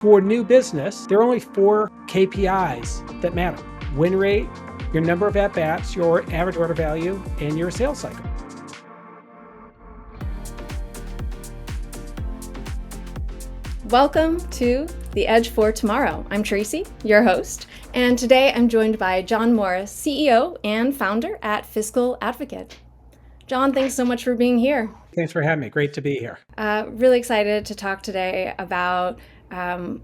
For new business, there are only 4 KPIs that matter: win rate, your number of at-bats, your average order value, and your sales cycle. Welcome to The Edge for Tomorrow. I'm Tracy, your host, and today I'm joined by John Morris, CEO and founder at Fiscal Advocate. John, thanks so much for being here. Thanks for having me. Great to be here. Really excited to talk today about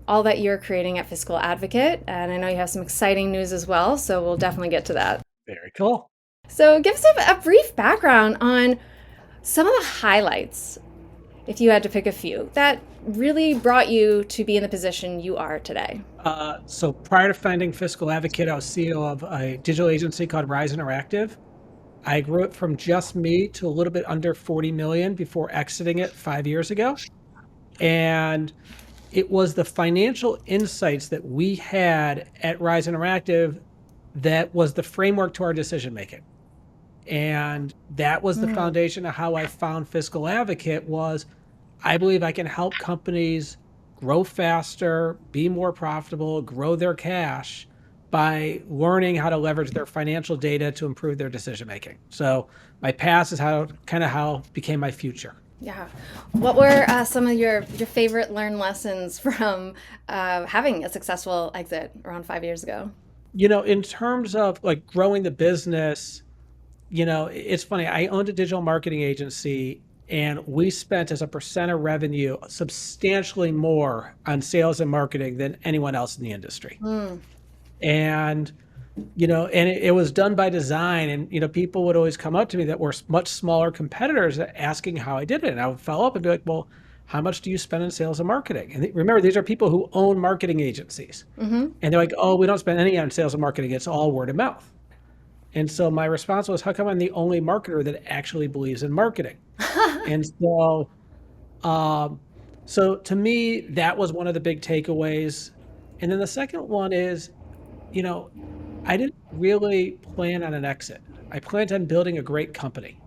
all that you're creating at Fiscal Advocate, and I know you have some exciting news as well, so we'll definitely get to that. Very cool. So give us a brief background on some of the highlights, if you had to pick a few, that really brought you to be in the position you are today. So prior to founding Fiscal Advocate, I was CEO of a digital agency called Rise Interactive. I grew it from just me to a little bit under 40 million before exiting it 5 years ago. And it was the financial insights that we had at Rise Interactive that was the framework to our decision making. And that was the foundation of how I found Fiscal Advocate. Was I believe I can help companies grow faster, be more profitable, grow their cash by learning how to leverage their financial data to improve their decision making. So my past is how became my future. Yeah. What were some of your favorite learned lessons from having a successful exit around 5 years ago? In terms of like growing the business, it's funny. I owned a digital marketing agency, and we spent as a percent of revenue substantially more on sales and marketing than anyone else in the industry. And it was done by design. And people would always come up to me that were much smaller competitors asking how I did it. And I would follow up and be like, well, how much do you spend on sales and marketing? And remember, these are people who own marketing agencies. And they're like, oh, we don't spend any on sales and marketing. It's all word of mouth. And so my response was, how come I'm the only marketer that actually believes in marketing? And so to me, that was one of the big takeaways. And then the second one is, I didn't really plan on an exit. I planned on building a great company.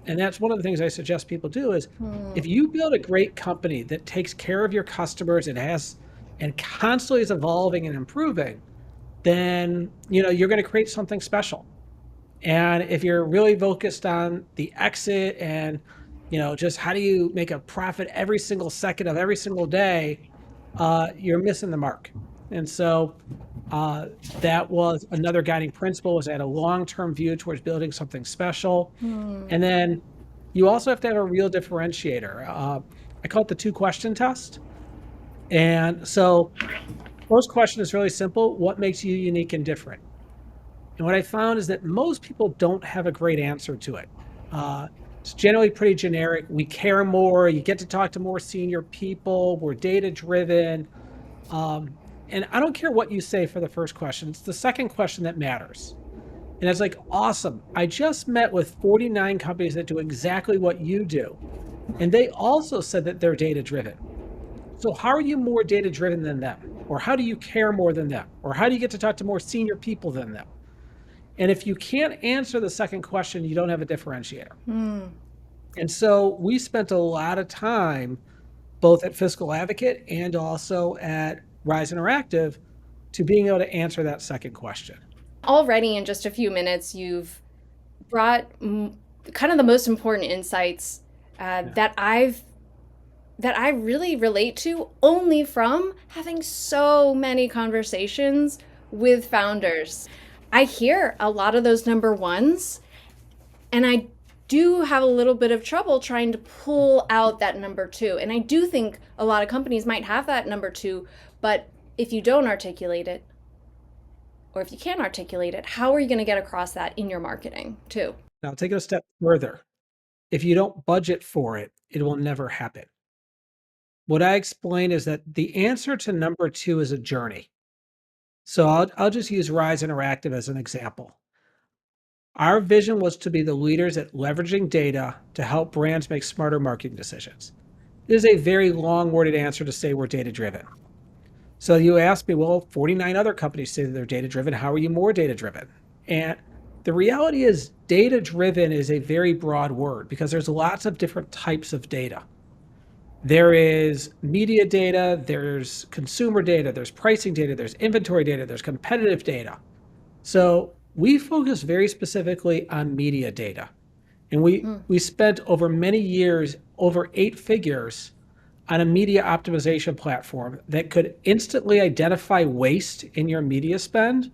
And that's one of the things I suggest people do is if you build a great company that takes care of your customers and constantly is evolving and improving, then, you're going to create something special. And if you're really focused on the exit and, just how do you make a profit every single second of every single day, you're missing the mark. And so that was another guiding principle, was I had a long-term view towards building something special. And then you also have to have a real differentiator. I call it the 2-question test. And so first question is really simple. What makes you unique and different? And what I found is that most people don't have a great answer to it. It's generally pretty generic. We care more. You get to talk to more senior people. We're data-driven. And I don't care what you say for the first question. It's the second question that matters. And it's like, awesome. I just met with 49 companies that do exactly what you do. And they also said that they're data-driven. So how are you more data-driven than them? Or how do you care more than them? Or how do you get to talk to more senior people than them? And if you can't answer the second question, you don't have a differentiator. And so we spent a lot of time, both at Fiscal Advocate and also at Rise Interactive, to being able to answer that second question. Already in just a few minutes, you've brought kind of the most important insights that I really relate to only from having so many conversations with founders. I hear a lot of those number ones, and I do have a little bit of trouble trying to pull out that number 2. And I do think a lot of companies might have that number 2, but if you don't articulate it, or if you can't articulate it, how are you going to get across that in your marketing too? Now, take it a step further. If you don't budget for it, it will never happen. What I explain is that the answer to number 2 is a journey. So I'll just use Rise Interactive as an example. Our vision was to be the leaders at leveraging data to help brands make smarter marketing decisions. It is a very long-worded answer to say we're data-driven. So you ask me, well, 49 other companies say that they're data-driven. How are you more data-driven? And the reality is data-driven is a very broad word because there's lots of different types of data. There is media data, there's consumer data, there's pricing data, there's inventory data, there's competitive data. So we focus very specifically on media data. And we spent over many years, over 8 figures, on a media optimization platform that could instantly identify waste in your media spend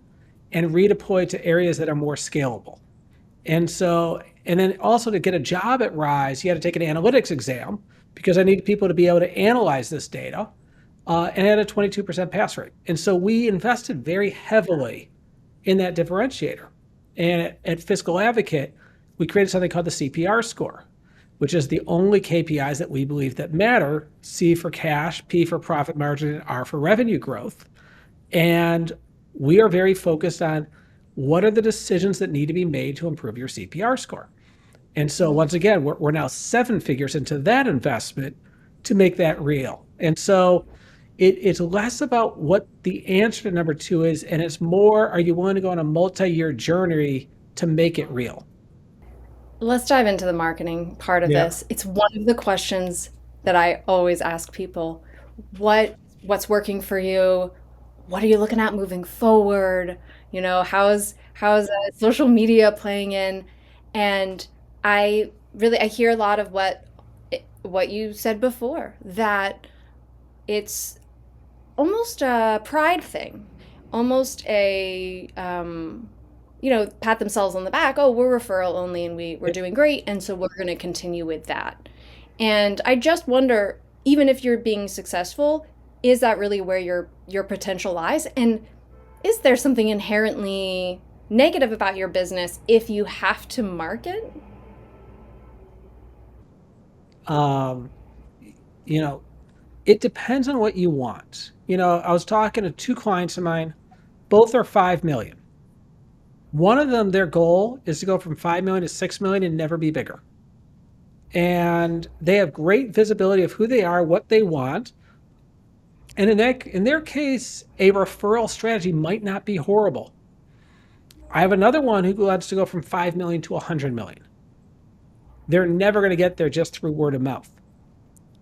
and redeploy to areas that are more scalable. And then also to get a job at Rise, you had to take an analytics exam because I need people to be able to analyze this data. And it had a 22% pass rate. And so we invested very heavily in that differentiator. And at Fiscal Advocate, we created something called the CPR score, which is the only KPIs that we believe that matter: C for cash, P for profit margin, and R for revenue growth. And we are very focused on what are the decisions that need to be made to improve your CPR score. And so once again, we're now 7 figures into that investment to make that real. And so it's less about what the answer to number two is, and it's more, are you willing to go on a multi-year journey to make it real? Let's dive into the marketing part of Yeah. this. It's one of the questions that I always ask people. What's working for you? What are you looking at moving forward? How's social media playing in? And I hear a lot of what you said before, that it's almost a pride thing, almost a pat themselves on the back. Oh, we're referral only, and we're doing great, and so we're going to continue with that. And I just wonder, even if you're being successful, is that really where your potential lies? And is there something inherently negative about your business if you have to market? Um, you know, it depends on what you want. I was talking to 2 clients of mine, both are 5 million. One of them, their goal is to go from 5 million to 6 million and never be bigger. And they have great visibility of who they are, what they want. And in their case, a referral strategy might not be horrible. I have another one who wants to go from 5 million to 100 million. They're never going to get there just through word of mouth.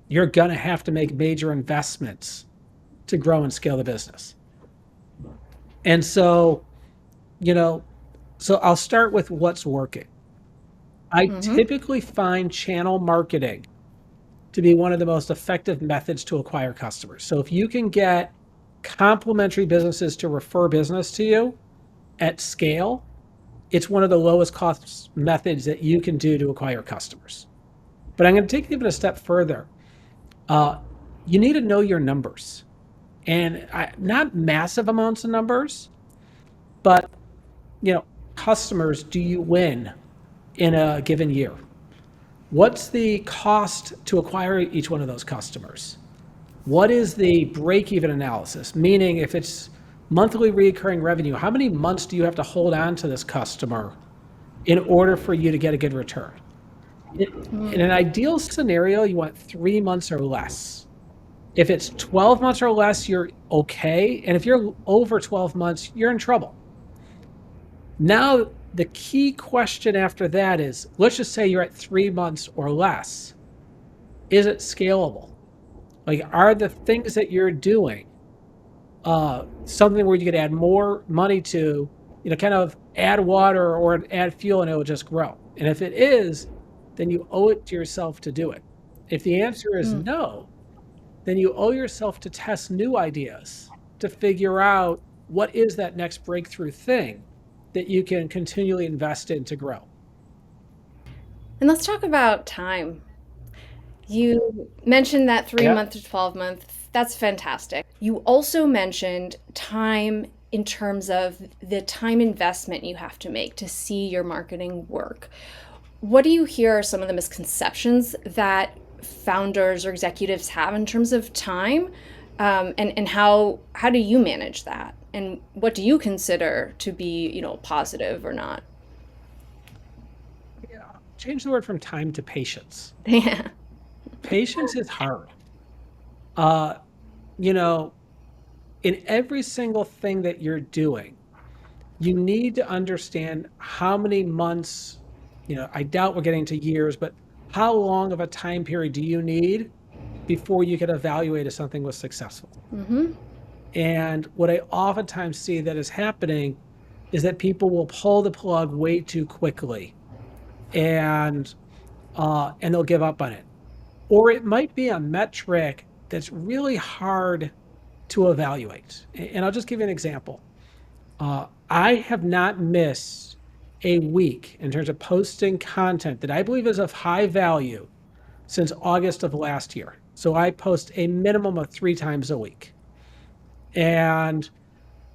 You're going to have to make major investments to grow and scale the business. And so, you know, so I'll start with what's working. I Mm-hmm. typically find channel marketing to be one of the most effective methods to acquire customers. So if you can get complementary businesses to refer business to you at scale, it's one of the lowest cost methods that you can do to acquire customers. But I'm going to take it even a step further. Uh, you need to know your numbers, and not massive amounts of numbers, but you know, customers do you win in a given year? What's the cost to acquire each one of those customers? What is the break-even analysis? Meaning, if it's monthly recurring revenue, how many months do you have to hold on to this customer in order for you to get a good return? In an ideal scenario, you want 3 months or less. If it's 12 months or less, you're okay. And if you're over 12 months, you're in trouble. Now, the key question after that is, let's just say you're at 3 months or less. Is it scalable? Like, are the things that you're doing something where you could add more money to, kind of add water or add fuel and it will just grow? And if it is, then you owe it to yourself to do it. If the answer is no, then you owe yourself to test new ideas to figure out what is that next breakthrough thing that you can continually invest in to grow. And let's talk about time. You mentioned that three Yeah. month to 12 month. That's fantastic. You also mentioned time in terms of the time investment you have to make to see your marketing work. What do you hear are some of the misconceptions that founders or executives have in terms of time? And how do you manage that? And what do you consider to be, positive or not? Yeah. Change the word from time to patience. Yeah. Patience is hard. Uh, you know, in every single thing that you're doing, you need to understand how many months, I doubt we're getting to years, but how long of a time period do you need before you could evaluate if something was successful. Mm-hmm. And what I oftentimes see that is happening is that people will pull the plug way too quickly, and they'll give up on it. Or it might be a metric that's really hard to evaluate. And I'll just give you an example. I have not missed a week in terms of posting content that I believe is of high value since August of last year. So I post a minimum of 3 times a week. And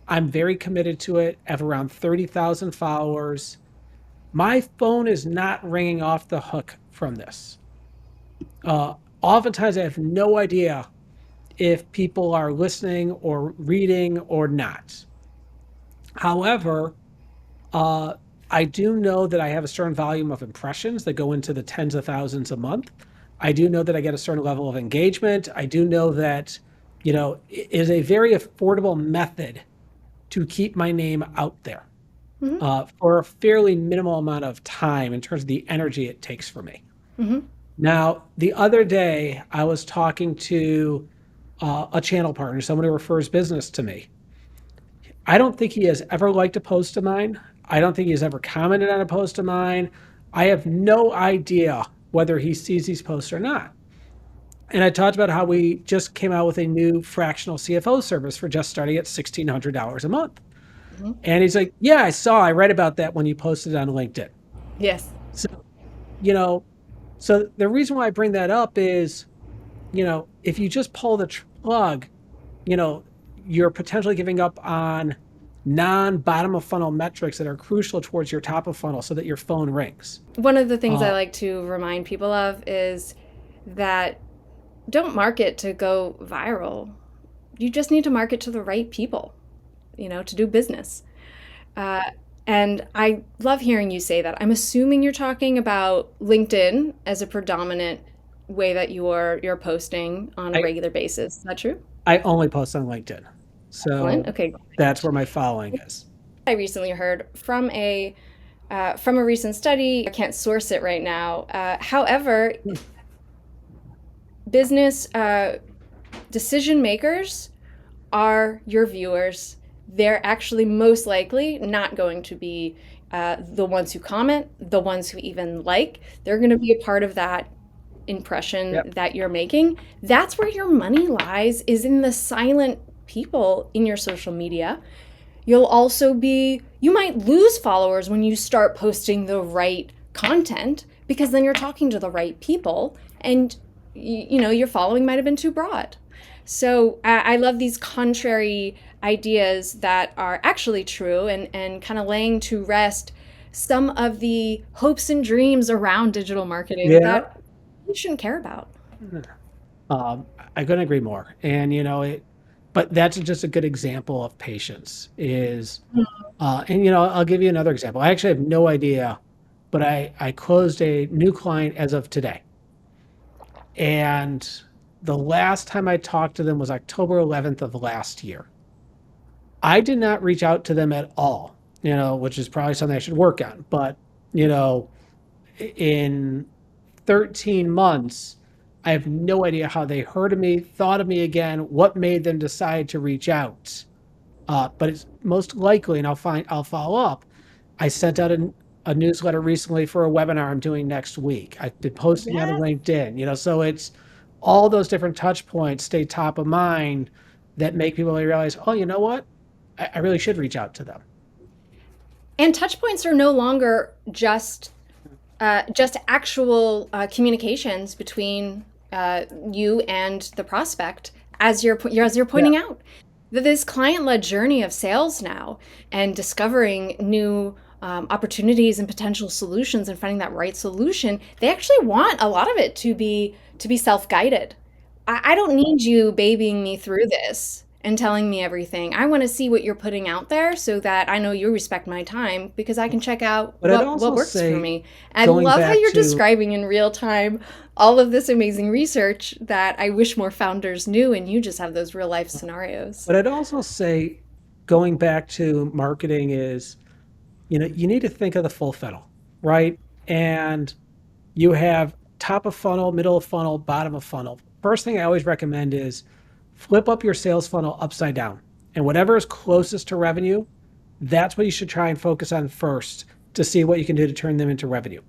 I'm very committed to it. I have around 30,000 followers. My phone is not ringing off the hook from this. Oftentimes, I have no idea if people are listening or reading or not. However, uh, I do know that I have a certain volume of impressions that go into the tens of thousands a month. I do know that I get a certain level of engagement. I do know that, it is a very affordable method to keep my name out there Mm-hmm. for a fairly minimal amount of time in terms of the energy it takes for me. Mm-hmm. Now, the other day, I was talking to a channel partner, someone who refers business to me. I don't think he has ever liked a post of mine. I don't think he's ever commented on a post of mine. I have no idea whether he sees these posts or not. And I talked about how we just came out with a new fractional CFO service for just starting at $1,600 a month. Mm-hmm. And he's like, yeah, I read about that when you posted it on LinkedIn. Yes. So, you know, so the reason why I bring that up is, if you just pull the plug, you know, you're potentially giving up on non-bottom of funnel metrics that are crucial towards your top of funnel so that your phone rings. One of the things I Uh, like to remind people of is that don't market to go viral. You just need to market to the right people, to do business. Uh, and I love hearing you say that. I'm assuming you're talking about LinkedIn as a predominant way that you're posting on a I regular basis. Is that true? I only post on LinkedIn, Excellent. so Okay. that's where my following is. I recently heard from a recent study. I can't source it right now. However, business decision makers are your viewers. They're actually most likely not going to be the ones who comment, the ones who even like. They're going to be a part of that impression Yep. that you're making. That's where your money lies, is in the silent people in your social media. You might lose followers when you start posting the right content, because then you're talking to the right people, and your following might have been too broad. So I love these contrary ideas that are actually true, and kind of laying to rest some of the hopes and dreams around digital marketing Yeah. that you shouldn't care about. I couldn't agree more. And but that's just a good example of patience. I'll give you another example. I actually have no idea, but I closed a new client as of today, and the last time I talked to them was October 11th of last year. I did not reach out to them at all, which is probably something I should work on. But, you know, in 13 months, I have no idea how they heard of me, thought of me again, what made them decide to reach out. But it's most likely, and I'll follow up. I sent out a newsletter recently for a webinar I'm doing next week. I've been posting on Yes. LinkedIn, so it's all those different touch points stay top of mind that make people realize, oh, you know what? I really should reach out to them. And touch points are no longer just actual communications between you and the prospect, as you're Yeah. pointing out. This client-led journey of sales now, and discovering new opportunities and potential solutions, and finding that right solution, they actually want a lot of it to be self-guided. I don't need you babying me through this and telling me everything. I want to see what you're putting out there, so that I know you respect my time, because I can check out But I'd what also works for say, me. I going love how back you're to, describing in real time all of this amazing research that I wish more founders knew, and you just have those real life scenarios. but I'd also say, going back to marketing is, you need to think of the full funnel, right? And you have top of funnel, middle of funnel, bottom of funnel. first thing I always recommend is flip up your sales funnel upside down. And whatever is closest to revenue, that's what you should try and focus on first to see what you can do to turn them into revenue.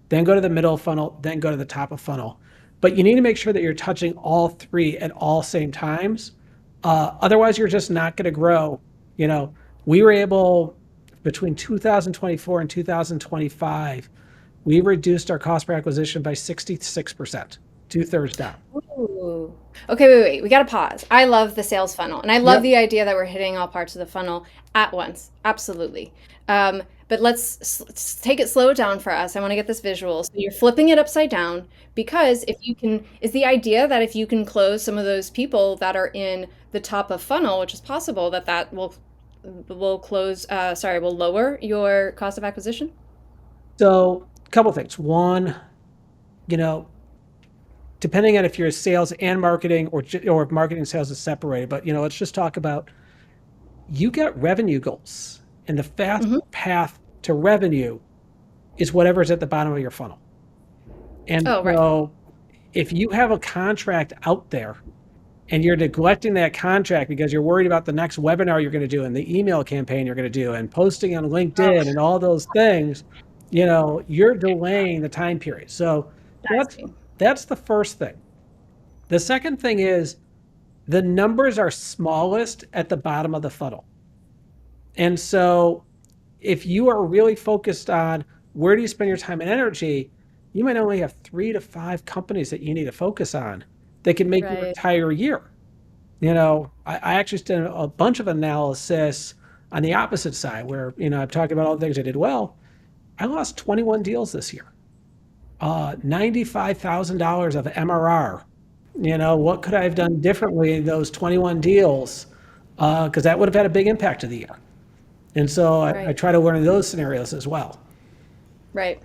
Then go to the middle of funnel, then go to the top of funnel. But you need to make sure that you're touching all three at all same times. Otherwise, you're just not going to grow. You know, we were able between 2024 and 2025, we reduced our cost per acquisition by 66%, two-thirds down. Ooh. Okay, wait. We got to pause. I love the sales funnel, and I love Yep. the idea that we're hitting all parts of the funnel at once. Absolutely. But let's take it slow down for us. I want to get this visual. So you're flipping it upside down because if you can, is the idea that if you can close some of those people that are in the top of funnel, which is possible, that will close. Sorry, will lower your cost of acquisition. So a couple things. One, you know, depending on if you're sales and marketing or if marketing and sales is separated, but let's just talk about you got revenue goals, and the fast Hmm. path to revenue is whatever's at the bottom of your funnel. And Oh, right, so if you have a contract out there and you're neglecting that contract because you're worried about the next webinar you're going to do and the email campaign you're going to do and posting on LinkedIn and all those things, you're delaying the time period. So I that's see. that's the first thing. The second thing is the numbers are smallest at the bottom of the funnel. And so if you are really focused on where do you spend your time and energy, you might only have 3 to 5 companies that you need to focus on that can make your Right. entire year. I actually did a bunch of analysis on the opposite side where, I'm talking about all the things I did well. I lost 21 deals this year, $95,000 of MRR. What could I have done differently in those 21 deals? Because that would have had a big impact to the year. And so I Right. try to learn those scenarios as well. Right.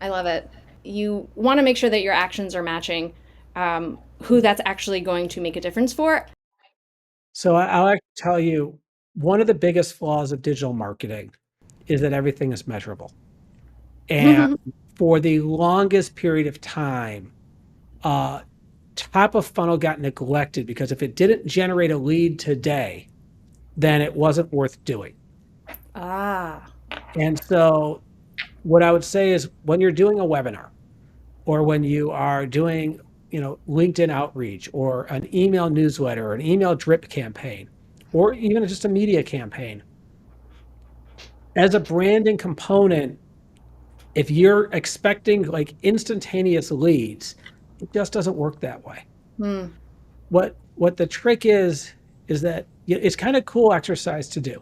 I love it. You want to make sure that your actions are matching who that's actually going to make a difference for. So I'll actually tell you one of the biggest flaws of digital marketing is that everything is measurable. And for the longest period of time, uh, top of funnel got neglected because if it didn't generate a lead today, then it wasn't worth doing. Ah. And so what I would say is when you're doing a webinar or when you are doing, LinkedIn outreach or an email newsletter or an email drip campaign, or even just a media campaign, as a branding component, if you're expecting like instantaneous leads, it just doesn't work that way. Hmm. What the trick is that it's kind of cool exercise to do.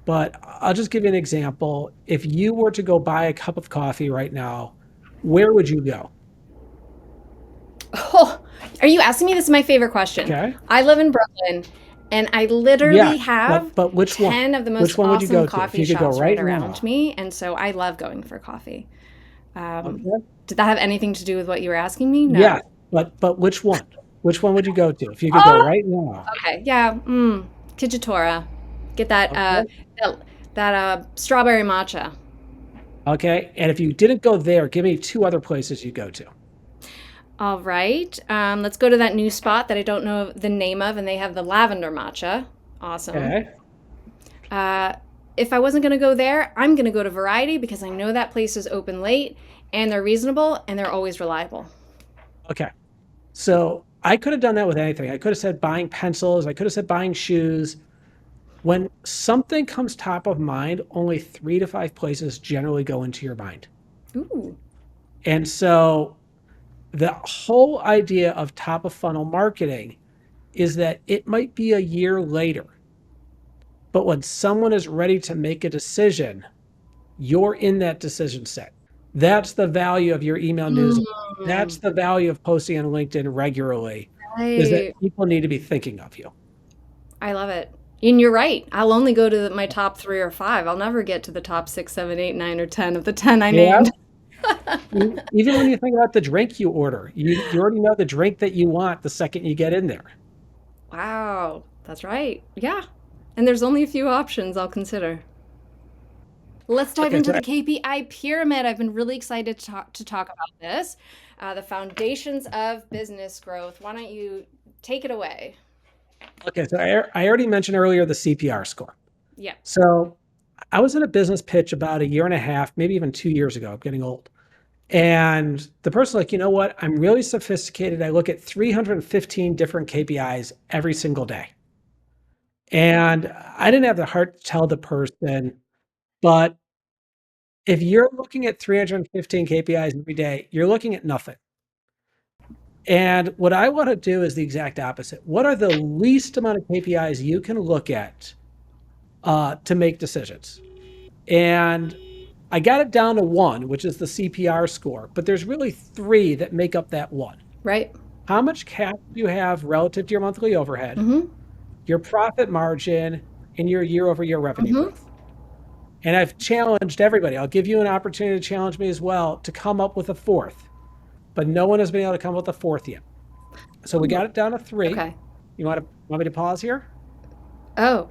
But I'll just give you an example. If you were to go buy a cup of coffee right now, where would you go? Oh, are you asking me? This is my favorite question. Okay. I live in Brooklyn, and I Yeah, literally have but which one? 10 of the most Which one would you awesome go to? If coffee you could go shops right right around now. me, and so I love going for coffee. Um, Okay. did that have anything to do with what you were asking me? Yeah, No. but which one? Which one would you go to if you could go Oh, right now? okay. Yeah. Kijitora. Get that Okay. strawberry matcha. Okay. And if you didn't go there, give me 2 other places you go to. All right. Let's go to that new spot that I don't know the name of, and they have the lavender matcha. Awesome. Okay. Uh, if I wasn't going to go there, I'm going to go to Variety because I know that place is open late and they're reasonable and they're always reliable. Okay. So I could have done that with anything. I could have said buying pencils. I could have said buying shoes. When something comes top of mind, only 3 to 5 places generally go into your mind. Ooh. And so the whole idea of top of funnel marketing is that it might be a year later, but when someone is ready to make a decision, you're in that decision set. That's the value of your email newsletter. That's Mm, the value of posting on LinkedIn regularly, is that right. people need to be thinking of you. I love it. And you're right. I'll only go to my top 3 or 5. I'll never get to the top 6, 7, 8, 9, or 10 of the 10 I Yeah. named. Even when you think about the drink you order, you already know the drink that you want the second you get in there. Wow. That's right. Yeah. And there's only a few options I'll consider. let's dive Okay, into so the KPI pyramid. I've been really excited to talk about this. The foundations of business growth. Why don't you take it away? I already mentioned earlier the CPR score. Yeah. So I was in a business pitch about a year and a half, maybe even 2 years ago. I'm getting old. And the person's like, you know what? I'm really sophisticated. I look at 315 different KPIs every single day. And I didn't have the heart to tell the person, but if you're looking at 315 KPIs every day, you're looking at nothing. And what I want to do is the exact opposite. What are the least amount of KPIs you can look at to make decisions? And I got it down to one, which is the CPR score, but there's really three that make up that one. Right. How much cash do you have relative to your monthly overhead, Mm-hmm. your profit margin, and your year-over-year revenue Mm-hmm. growth? And I've challenged everybody. I'll give you an opportunity to challenge me as well to come up with a fourth, but no one has been able to come up with a fourth yet. So we got it down to three. Okay. Want me to pause here? Oh,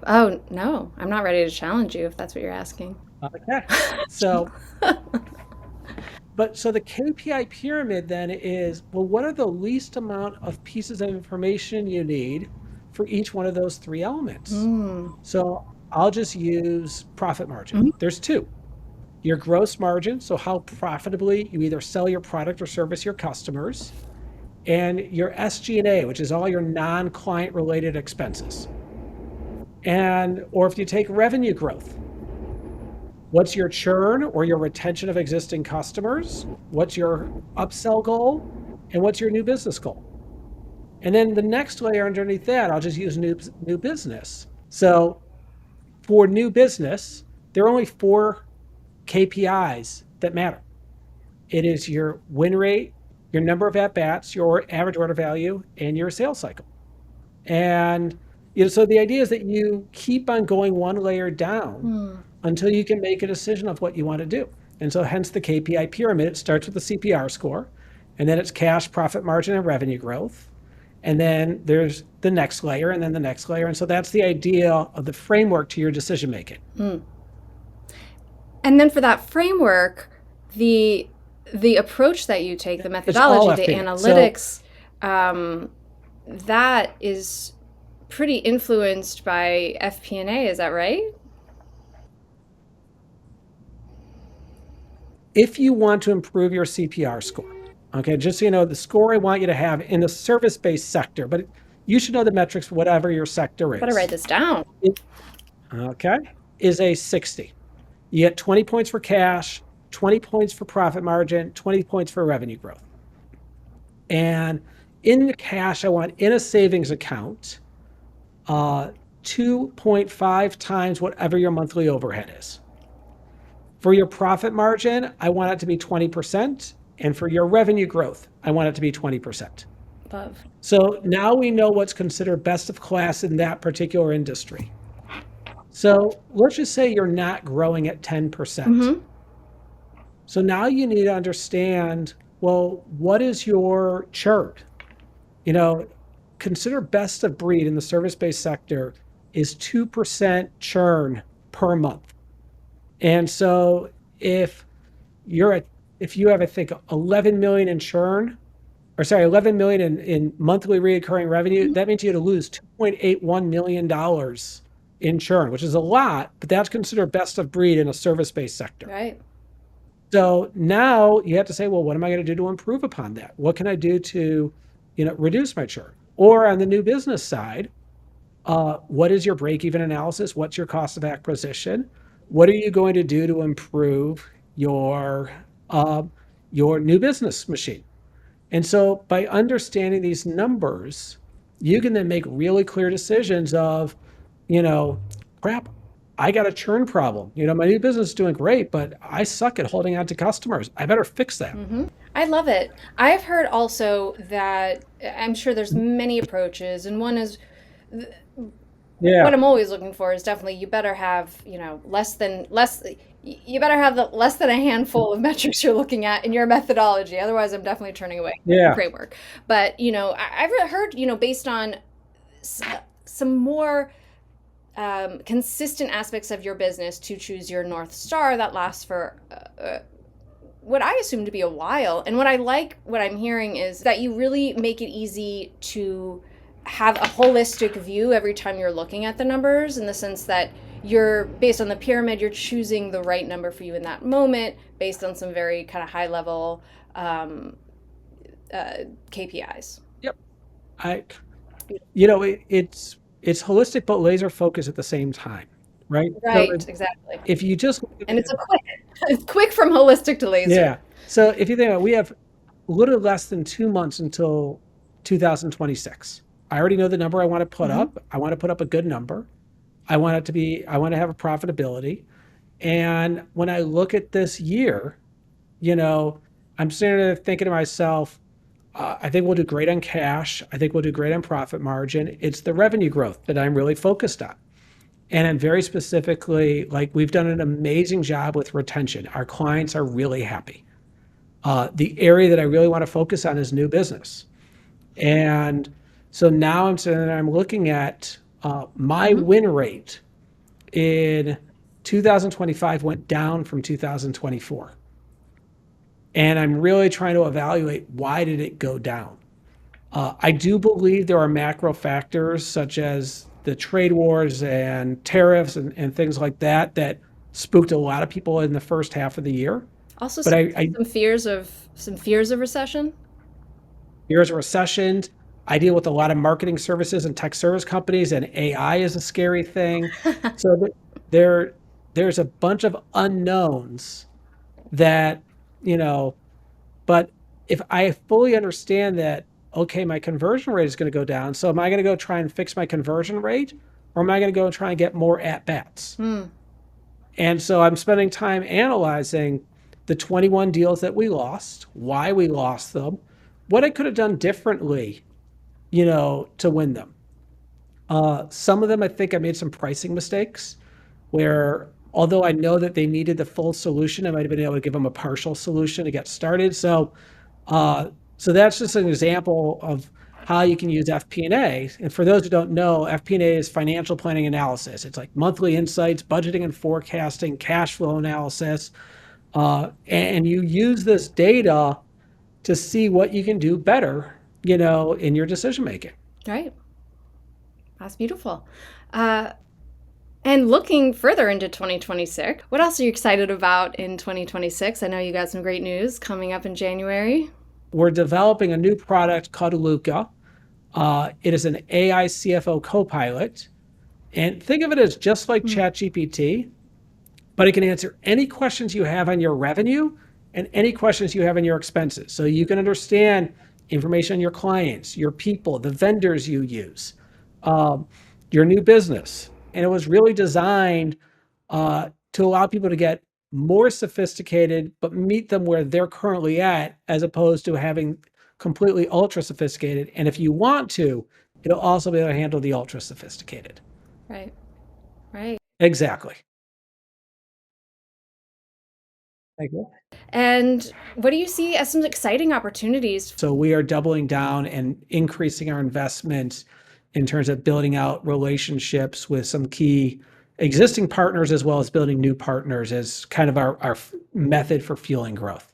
no. I'm not ready to challenge you if that's what you're asking. Okay. So the KPI pyramid then is, well, what are the least amount of pieces of information you need for each one of those three elements? Mm. So I'll just use profit margin. Mhm. There's two. Your gross margin, so how profitably you either sell your product or service your customers, and your SG&A, which is all your non-client related expenses. Or if you take revenue growth, what's your churn or your retention of existing customers? What's your upsell goal? And what's your new business goal? And then the next layer underneath that, I'll just use new business. So for new business, there are only four KPIs that matter. It is your win rate, your number of at-bats, your average order value, and your sales cycle. And so the idea is that you keep on going one layer down Mm. until you can make a decision of what you want to do. And so hence the KPI pyramid. It starts with the CPR score, and then it's cash, profit margin, and revenue growth. And then there's the next layer, and then the next layer. And so that's the idea of the framework to your decision making. Mm. And then for that framework, the approach that you take, the methodology, the analytics, that is pretty influenced by FP&A. Is that right? If you want to improve your CPR score, okay, just so you know, the score I want you to have in the service-based sector, but you should know the metrics for whatever your sector is. Better write this down. Okay, is a 60. You get 20 points for cash, 20 points for profit margin, 20 points for revenue growth. And in the cash, I want in a savings account 2.5 times whatever your monthly overhead is. For your profit margin, I want it to be 20%. And for your revenue growth, I want it to be 20%. Love. So now we know what's considered best of class in that particular industry. So let's just say you're not growing at 10%. Mm-hmm. So now you need to understand, well, what is your churn? Consider best of breed in the service-based sector is 2% churn per month. And so if you have, I think, 11 million in churn, 11 million in monthly recurring revenue, Mm-hmm. that means you had to lose $2.81 million in churn, which is a lot, but that's considered best of breed in a service-based sector. Right. So now you have to say, well, what am I going to do to improve upon that? What can I do to, reduce my churn? Or on the new business side, what is your break-even analysis? What's your cost of acquisition? What are you going to do to improve your new business machine? And so by understanding these numbers, you can then make really clear decisions of, crap, I got a churn problem. My new business is doing great, but I suck at holding on to customers. I better fix that. Mm-hmm. I love it. I've heard also that I'm sure there's many approaches, and one is what I'm always looking for is definitely you better have less than a handful of metrics you're looking at in your methodology. Otherwise, I'm definitely turning away from the framework. But I've heard based on some more consistent aspects of your business to choose your North Star that lasts for what I assume to be a while. And what I'm hearing is that you really make it easy to have a holistic view every time you're looking at the numbers, in the sense that you're based on the pyramid, you're choosing the right number for you in that moment based on some very kind of high level KPIs. Yep. I, you know, it's holistic but laser focused at the same time, right? So Right, exactly. if you just look at And it, it's a quick, it's quick from holistic to laser. yeah. So if you think about it, we have a little less than 2 months until 2026. I already know the number I want to put Mm-hmm. up. I want to put up a good number. I want to have a profitability. And when I look at this year, you know, I'm sitting there thinking to myself, I think we'll do great on cash. I think we'll do great on profit margin. It's the revenue growth that I'm really focused on. And I'm very specifically, like, we've done an amazing job with retention. Our clients are really happy. The area that I really want to focus on is new business. And so now I'm sitting there, I'm looking at my Mm-hmm. win rate in 2025 went down from 2024. And I'm really trying to evaluate, why did it go down? I do believe there are macro factors such as the trade wars and tariffs and things like that that spooked a lot of people in the first half of the year. Also, But I some fears of recession. Here's a recession. I deal with a lot of marketing services and tech service companies, and AI is a scary thing. So there, there's a bunch of unknowns that, you know, but if I fully understand that, okay, my conversion rate is going to go down. So am I going to go try and fix my conversion rate, or am I going to go and try and get more at bats? Hmm. And so I'm spending time analyzing the 21 deals that we lost, why we lost them, what I could have done differently, to win them. Some of them, I think I made some pricing mistakes where, although I know that they needed the full solution, I might have been able to give them a partial solution to get started. Uh, so that's just an example of how you can use FP&A. And for those who don't know, FP&A is financial planning analysis. It's like monthly insights, budgeting and forecasting, cash flow analysis. And you use this data to see what you can do better, in your decision making. Right. That's beautiful. Uh, and looking further into 2026, what else are you excited about in 2026? I know you got some great news coming up in January. We're developing a new product called Luca. It is an AI CFO Copilot. And think of it as just like Hmm. ChatGPT, but it can answer any questions you have on your revenue and any questions you have on your expenses. So you can understand information on your clients, your people, the vendors you use, um, your new business. And it was really designed to allow people to get more sophisticated, but meet them where they're currently at, as opposed to having completely ultra sophisticated. And if you want to, it'll also be able to handle the ultra sophisticated. Right. Right. Exactly. Thank you. And what do you see as some exciting opportunities? So we are doubling down and increasing our investment in terms of building out relationships with some key existing partners, as well as building new partners, as kind of our method for fueling growth.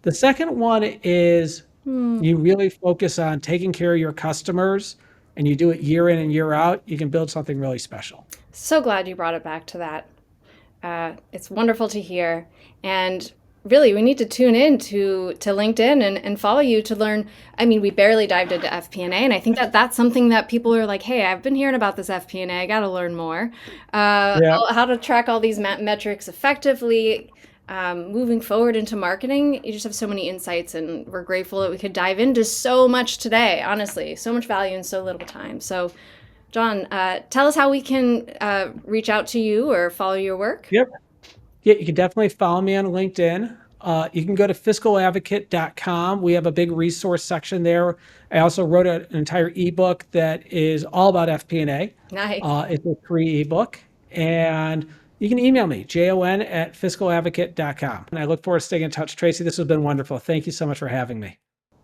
The second one is, Hmm. you really focus on taking care of your customers, and you do it year in and year out, you can build something really special. So glad you brought it back to that. It's wonderful to hear. And really, we need to tune in to LinkedIn and follow you to learn. I mean, we barely dived into FP&A, and I think that that's something that people are like, hey, I've been hearing about this FP&A. I got to learn more. Yeah. How to track all these metrics effectively. Moving forward into marketing, you just have so many insights, and we're grateful that we could dive into so much today. Honestly, so much value in so little time. So, John, tell us how we can reach out to you or follow your work. Yep. Yeah, you can definitely follow me on LinkedIn. You can go to fiscaladvocate.com. We have a big resource section there. I also wrote an entire ebook that is all about FP&A. Nice. It's a free ebook. And you can email me, jon@fiscaladvocate.com. And I look forward to staying in touch. Tracy, this has been wonderful. Thank you so much for having me.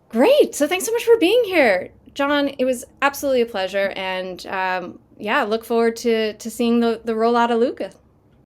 Great. So thanks so much for being here, John. It was absolutely a pleasure, and yeah, look forward to seeing the rollout of Luca.